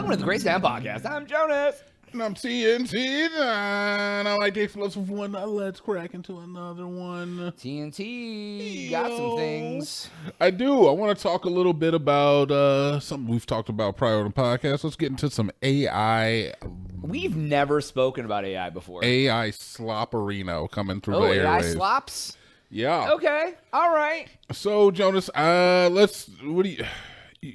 Welcome to the Great Sound Podcast. I'm Jonas. And I'm TNT, and I like to explode from one. Let's crack into another one. TNT got some things. I do. I want to talk a little bit about something we've talked about prior to the podcast. Let's get into some AI. We've never spoken about AI before. AI slopperino coming through Oh, the AI airwaves. slops? Yeah. Okay. All right. So, Jonas, what do you...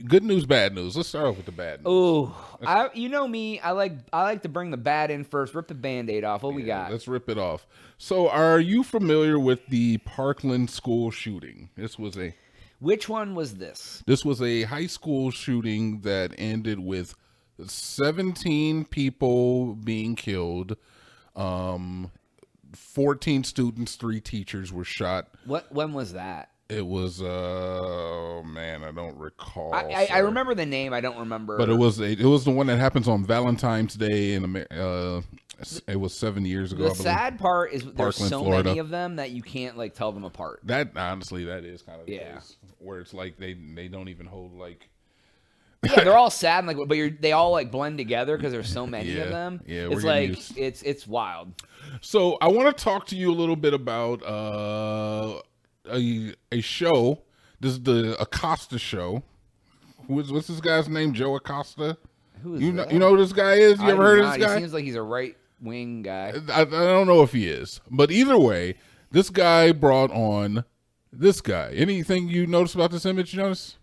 Good news, bad news. Let's start off with the bad news. Oh, you know me. I like to bring the bad in first. Rip the Band-Aid off. What we got? Let's rip it off. So, are you familiar with the Parkland school shooting? Which one was this? This was a high school shooting that ended with 17 people being killed. 14 students, 3 teachers were shot. When was that? It was man, I don't recall. I remember the name. I don't remember. But it was the one that happens on Valentine's Day in it was 7 years ago. The sad part is there's so Florida. many of them that you can't like tell them apart. That honestly, that is kind of the Yeah. case, where it's like they don't even hold like. Yeah, they're all sad, and, like, but they all like blend together because there's so many of them. Yeah, it's we're like used. it's wild. So I want to talk to you a little bit about a show. This is the Acosta show. What's this guy's name? Joe Acosta. Who is You that? know who this guy is? You I ever do heard of not. this guy? He seems like he's a right wing guy. I don't know if he is, but either way, this guy brought on this guy. Anything you notice about this image, Jonas?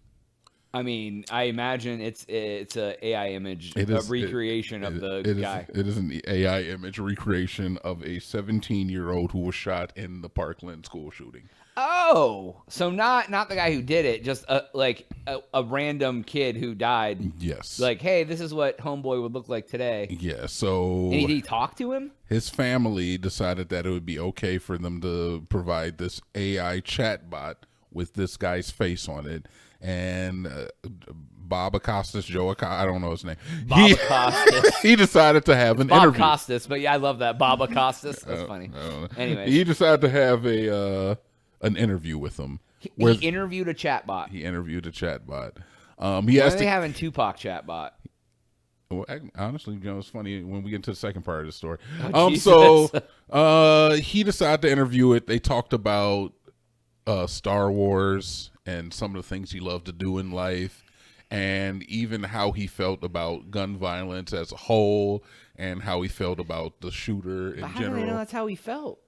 I mean, I imagine it's a AI image, It a is- recreation of the guy. It is an AI image recreation of a 17-year-old who was shot in the Parkland school shooting. Oh, so not the guy who did it, just a random kid who died. Yes. Like, hey, this is what Homeboy would look like today. Yeah. So And did he talk to him? his family decided that it would be okay for them to provide this AI chatbot with this guy's face on it. And Bob Acosta, Joe Acosta, I don't know his name. Bob Costas. He decided to have an Bob interview. Costas, but yeah, I love that. Bob Costas. That's funny. Anyways. He decided to have an interview with him. He where interviewed a chatbot. he interviewed a chatbot. He Why asked are they having Tupac chatbot? Well, honestly, you know, it's funny when we get to the second part of the story. Jesus. So he decided to interview it. They talked about Star Wars and some of the things he loved to do in life, and even how he felt about gun violence as a whole, and how he felt about the shooter in But how do general. they know that's how he felt?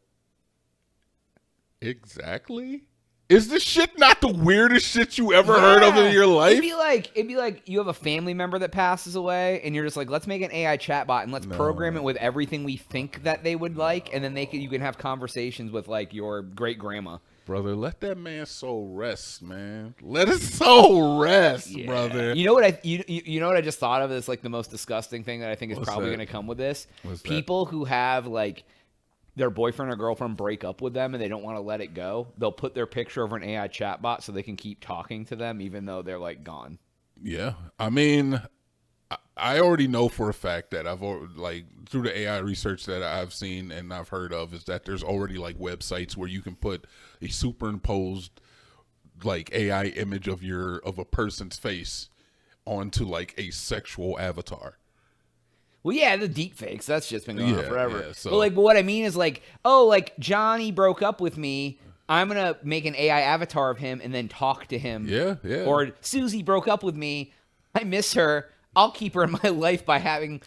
Exactly. Is this shit not the weirdest shit you ever heard of in your life? It'd be like you have a family member that passes away, and you're just like, let's make an AI chatbot and let's program it with everything we think that they would like, and then you can have conversations with like your great grandma. Brother, let that man's soul rest, man. Let his soul rest, brother. You know what you know what I just thought of is like the most disgusting thing that I think is What's probably that? going to come with this. What's that? People who have like their boyfriend or girlfriend break up with them and they don't want to let it go, they'll put their picture over an AI chatbot so they can keep talking to them even though they're like gone. Yeah, I mean, I already know for a fact that like through the AI research that I've seen and I've heard of is that there's already like websites where you can put a superimposed like AI image of a person's face onto like a sexual avatar. Well, yeah, the deep fakes, that's just been going on forever. Yeah, so- But what I mean is like, oh, like Johnny broke up with me. I'm going to make an AI avatar of him and then talk to him. Yeah. Or Susie broke up with me. I miss her. I'll keep her in my life by having...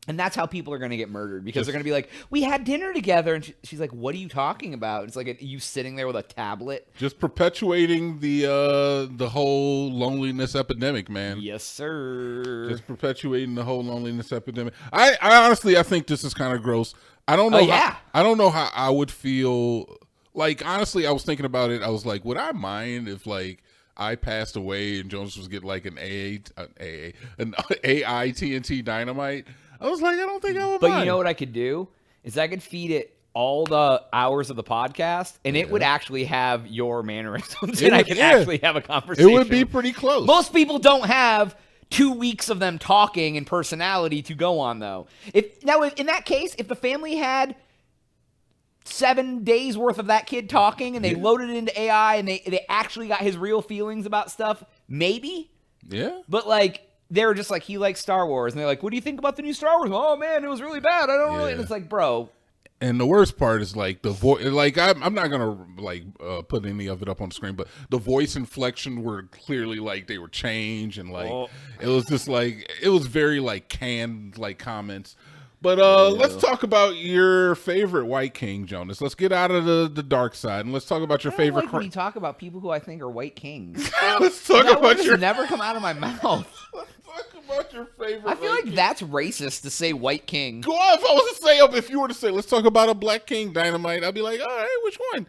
And that's how people are going to get murdered because they're going to be like, we had dinner together. And she's like, what are you talking about? It's like you sitting there with a tablet. Just perpetuating the whole loneliness epidemic, man. Yes, sir. Just perpetuating the whole loneliness epidemic. I honestly, I think this is kind of gross. I don't know. I don't know how I would feel. Like, honestly, I was thinking about it. I was like, would I mind if like I passed away and Jones was getting like an AI TNT Dynamite? I was like, I don't think I would. But mind. you know what I could do is I could feed it all the hours of the podcast, and it would actually have your mannerisms, and I could actually have a conversation. It would be pretty close. Most people don't have 2 weeks of them talking and personality to go on, though. If in that case, if the family had 7 days worth of that kid talking, and they loaded it into AI, and they actually got his real feelings about stuff, maybe. Yeah. But like, they were just like, he likes Star Wars, and they're like, what do you think about the new Star Wars? Oh man, it was really bad. I don't really. And Yeah. it's like, bro, And the worst part is like the voice. Like I'm not gonna like put any of it up on the screen, but the voice inflection were clearly like they were changed, and like Oh. it was just like it was very like canned like comments. But let's talk about your favorite White King, Jonas. Let's get out of the dark side and let's talk about your I don't favorite. like when you talk about people who I think are white kings. Let's talk That word about has your. never come out of my mouth. Let's talk about your favorite. I feel White like King. that's racist to say white king. Go on, if I was to say, if you were to say, let's talk about a Black King Dynamite, I'd be like, all right, which one?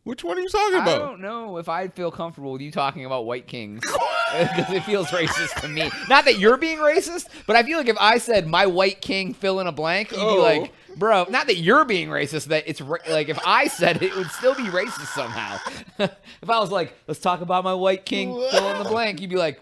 Which one are you talking I about? don't know if I'd feel comfortable with you talking about white kings because it feels racist to me. Not that you're being racist, but I feel like if I said my white king fill in a blank, you'd be like, bro, not that you're being racist, that it's like if I said it would still be racist somehow. If I was like, let's talk about my white king fill in the blank, you'd be like,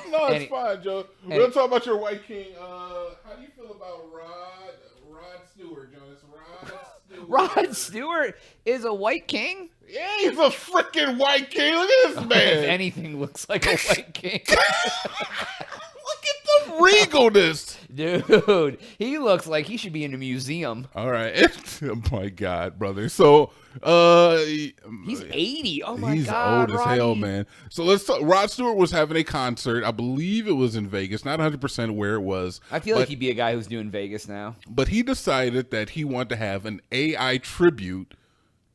No, it's Any- fine, Joe. We're any- gonna talk about your White King. How do you feel about Rod Stewart, Jonas? Rod Stewart. Rod Stewart is a white king? Yeah, he's a freaking White King. Look at this If man. anything looks like a white king. Look at the regalness. Dude, he looks like he should be in a museum. All right. Oh my God, brother. So, He's 80. Oh my he's God, old as hell, Roddy. man. So let's talk. Rod Stewart was having a concert. I believe it was in Vegas. Not 100% where it was. I feel like he'd be a guy who's doing Vegas now. But he decided that he wanted to have an AI tribute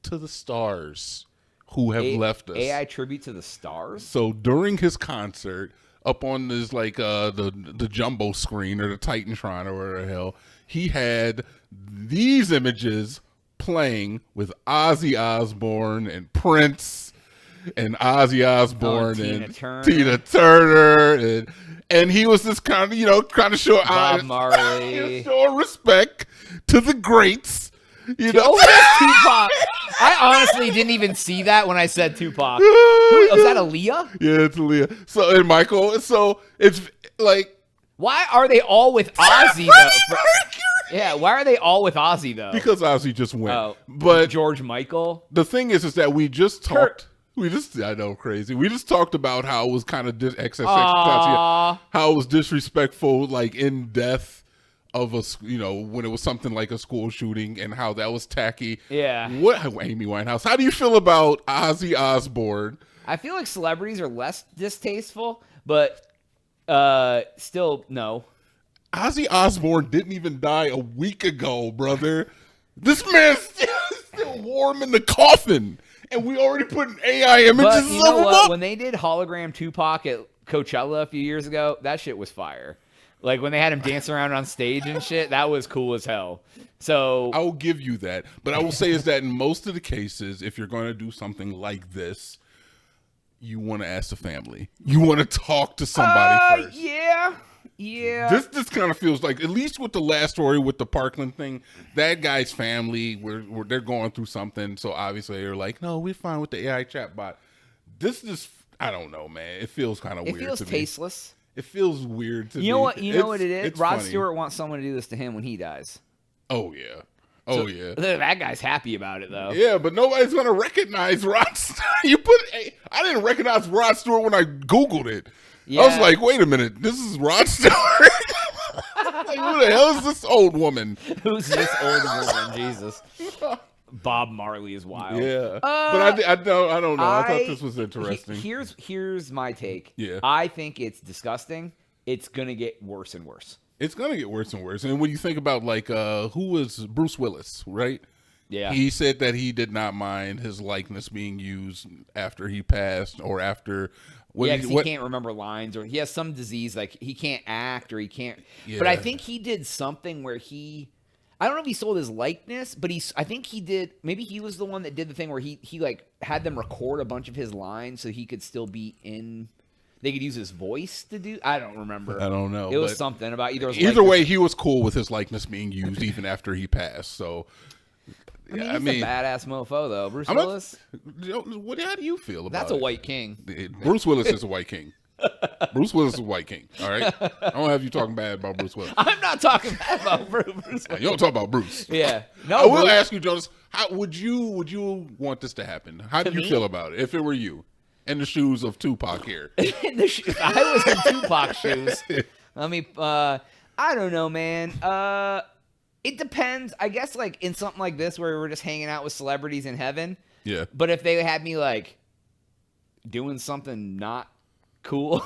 to the stars who have left us. AI tribute to the stars? So during his concert, up on this like the jumbo screen or the Titantron or whatever the hell, he had these images playing with Ozzy Osbourne and Prince and Ozzy Osbourne Tina and Turner. Tina Turner and he was just kind of show Bob Marley. showing respect to the greats. You know, Oh, that's Tupac. I honestly didn't even see that when I said Tupac. Was that Aaliyah? Yeah, it's Leah. So and Michael. So it's like Why are they all with Ozzy, though? Yeah, why are they all with Ozzy, though? because Ozzy just went. Oh, But George Michael? the thing is that we just Kurt. talked. I know, crazy. We just talked about how it was kind of Aw. how it was disrespectful, like in death of when it was something like a school shooting, and how that was tacky. Yeah. What, Amy Winehouse? How do you feel about Ozzy Osbourne? I feel like celebrities are less distasteful, but still, no. Ozzy Osbourne didn't even die a week ago, brother. This man's still warm in the coffin, and we already put in AI images But of you know him what? up. When they did hologram Tupac at Coachella a few years ago, that shit was fire. Like when they had him dancing around on stage and shit, that was cool as hell. So I will give you that, but I will say is that in most of the cases, if you're going to do something like this, you want to ask the family. You want to talk to somebody first. yeah. This kind of feels like, at least with the last story with the Parkland thing, that guy's family, they're going through something, so obviously they're like, no, we're fine with the AI chatbot. This is, I don't know, man. It feels kind of It weird feels to me. tasteless. It feels weird to me. You know what? You know what it is? It's Rod funny. Stewart wants someone to do this to him when he dies. Oh, yeah. Oh, yeah. That guy's happy about it though. Yeah, but nobody's going to recognize Rod Stewart. I didn't recognize Rod Stewart when I Googled it. I was Yeah. like, wait a minute. This is Rod Stewart? Like, who the hell is this old woman? Who's this old woman? Jesus. Bob Marley is wild. Yeah. But I don't know. I thought this was he- interesting. Here's my take. Yeah. I think it's disgusting. It's gonna get worse and worse. It's going to get worse and worse. And when you think about, like, who was Bruce Willis, right? Yeah. He said that he did not mind his likeness being used after he passed or after. Yeah, because he can't remember lines, or he has some disease, like he can't act, or he can't. But I Yeah. think he did something where I don't know if he sold his likeness, but I think he did. Maybe he was the one that did the thing where he like had them record a bunch of his lines so he could still be in. They could use his voice to do. I don't remember. I don't know. It was but something about either. His Either likeness- way, he was cool with his likeness being used even after he passed. So, I mean, he's a badass mofo though. Bruce I'm not- Willis. How do you feel about That's a it? white king. Bruce Willis is a white king. Bruce Willis is a white king. All right. I don't have you talking bad about Bruce Willis. I'm not talking bad about Bruce. Willis. You don't talk about Bruce. Yeah. No. I will Bruce- ask you, Jonas. How would you want this to happen? How do To you me? feel about it if it were you? in the shoes of Tupac here. If I was in Tupac's shoes. I mean, I don't know, man. It depends. I guess like in something like this where we're just hanging out with celebrities in heaven. Yeah. But if they had me like doing something not cool,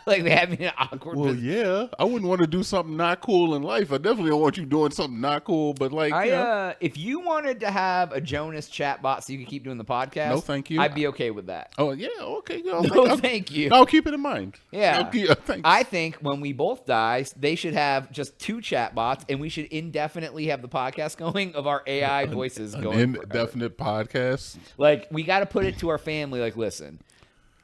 like they had me in an awkward Well, position. yeah, I wouldn't want to do something not cool in life. I definitely don't want you doing something not cool. But like, you know, If you wanted to have a Jonas chatbot so you could keep doing the podcast, No, thank you. I'd be okay with that. oh yeah, okay, No, thank you. I'll keep it in mind. Yeah. Thanks. I think when we both die, they should have just 2 chatbots, and we should indefinitely have the podcast going of our AI voices An going. forever. indefinite podcast. Like, we got to put it to our family. Like, listen,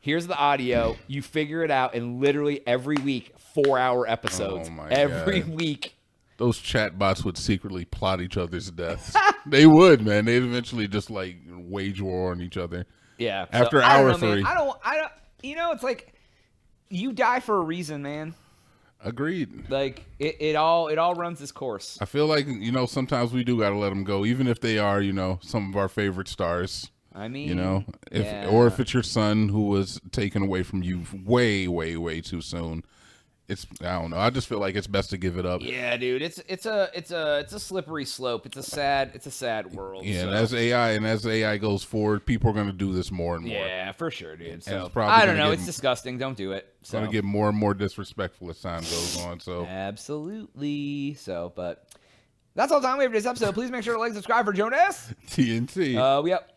here's the audio. You figure it out, and literally every week, 4-hour episodes. Oh, my every God. week. Those chatbots would secretly plot each other's deaths. They would, man. They'd eventually just like wage war on each other. Yeah. After I don't hour know, man. 3. I don't. You know, it's like you die for a reason, man. Agreed. Like it all runs its course. I feel like, you know, sometimes we do got to let them go, even if they are, you know, some of our favorite stars. I mean, You know, yeah. or if it's your son who was taken away from you way, way, way too soon. I don't know. I just feel like it's best to give it up. Yeah, dude, it's a slippery slope. It's a sad world. Yeah, so. and as AI goes forward, people are going to do this more and more. Yeah, for sure, dude. So it's probably I don't gonna know. get- It's disgusting. Don't do it. It's So going to get more and more disrespectful as time goes on. So absolutely. So, but that's all the time we have for this episode. Please make sure to like, and subscribe for Jonas. TNT. We up.